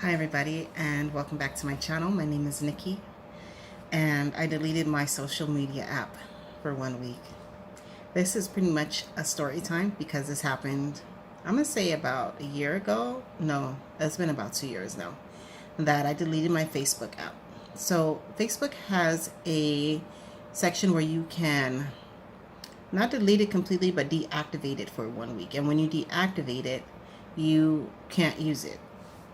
Hi everybody, and welcome back to my channel. My name is Nikki, and I deleted my social media app for 1 week. This is pretty much a story time because this happened, I'm gonna say about a year ago. No, it's been about 2 years now that I deleted my Facebook app. So Facebook has a section where you can not delete it completely, but deactivate it for 1 week. And when you deactivate it, you can't use it.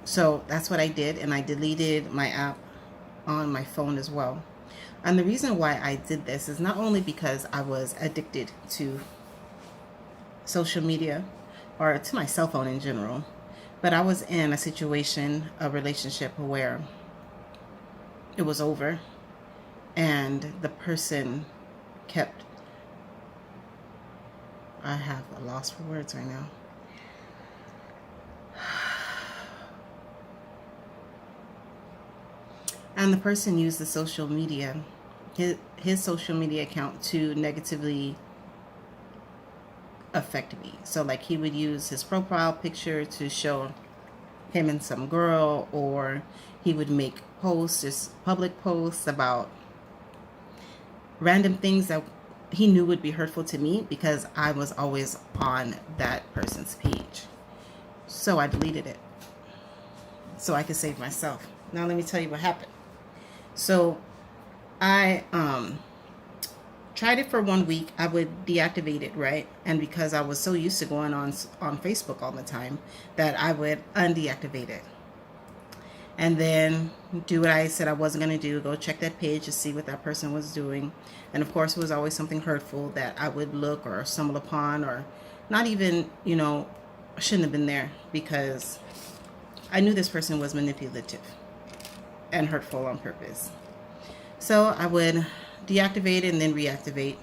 So that's what I did, and I deleted my app on my phone as well. And the reason why I did this is not only because I was addicted to social media or to my cell phone in general, but I was in a situation, a relationship where it was over and the person kept, I have a loss for words right now. And the person used the social media, his social media account, to negatively affect me. So like he would use his profile picture to show him and some girl, or he would make posts, just public posts about random things that he knew would be hurtful to me because I was always on that person's page. So I deleted it so I could save myself. Now let me tell you what happened. So I tried it for 1 week. I would deactivate it, right? And because I was so used to going on Facebook all the time, that I would undeactivate it. And then do what I said I wasn't going to do, go check that page to see what that person was doing. And of course, it was always something hurtful that I would look or stumble upon, or not even, I shouldn't have been there, because I knew this person was manipulative and hurtful on purpose. So I would deactivate it and then reactivate.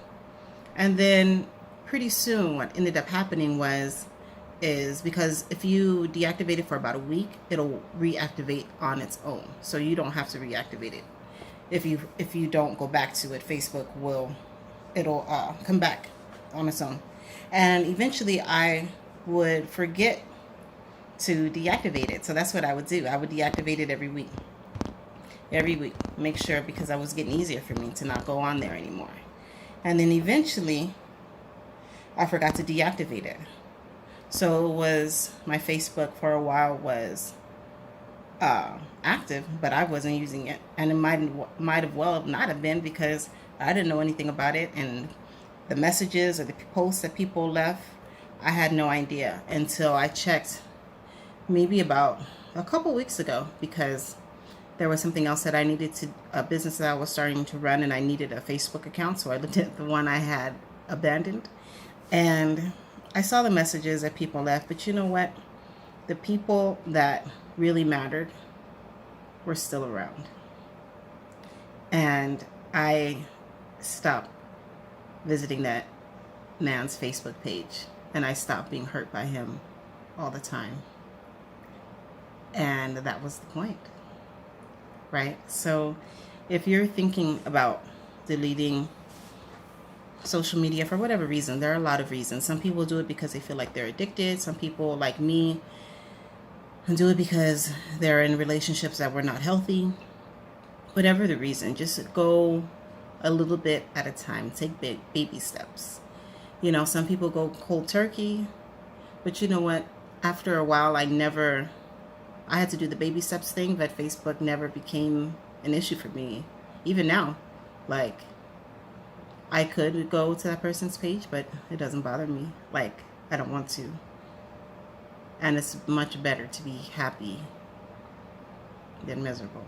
And then pretty soon what ended up happening is because if you deactivate it for about a week, it'll reactivate on its own. So you don't have to reactivate it. If you don't go back to it, Facebook it'll come back on its own. And eventually I would forget to deactivate it. So that's what I would do. I would deactivate it every week, make sure, because it was getting easier for me to not go on there anymore. And then eventually I forgot to deactivate it. So it was, my Facebook for a while was active, but I wasn't using it. And it might have well not have been, because I didn't know anything about it, and the messages or the posts that people left, I had no idea until I checked maybe about a couple weeks ago, because there was something else that I needed to, a business that I was starting to run, and I needed a Facebook account. So I looked at the one I had abandoned, and I saw the messages that people left. But you know what? The people that really mattered were still around. And I stopped visiting that man's Facebook page, and I stopped being hurt by him all the time. And that was the point. Right? So if you're thinking about deleting social media for whatever reason, there are a lot of reasons. Some people do it because they feel like they're addicted. Some people, like me, do it because they're in relationships that were not healthy. Whatever the reason, just go a little bit at a time. Take big baby steps. Some people go cold turkey, but you know what? After a while, I had to do the baby steps thing, but Facebook never became an issue for me. Even now, like, I could go to that person's page, but it doesn't bother me. Like, I don't want to. And it's much better to be happy than miserable.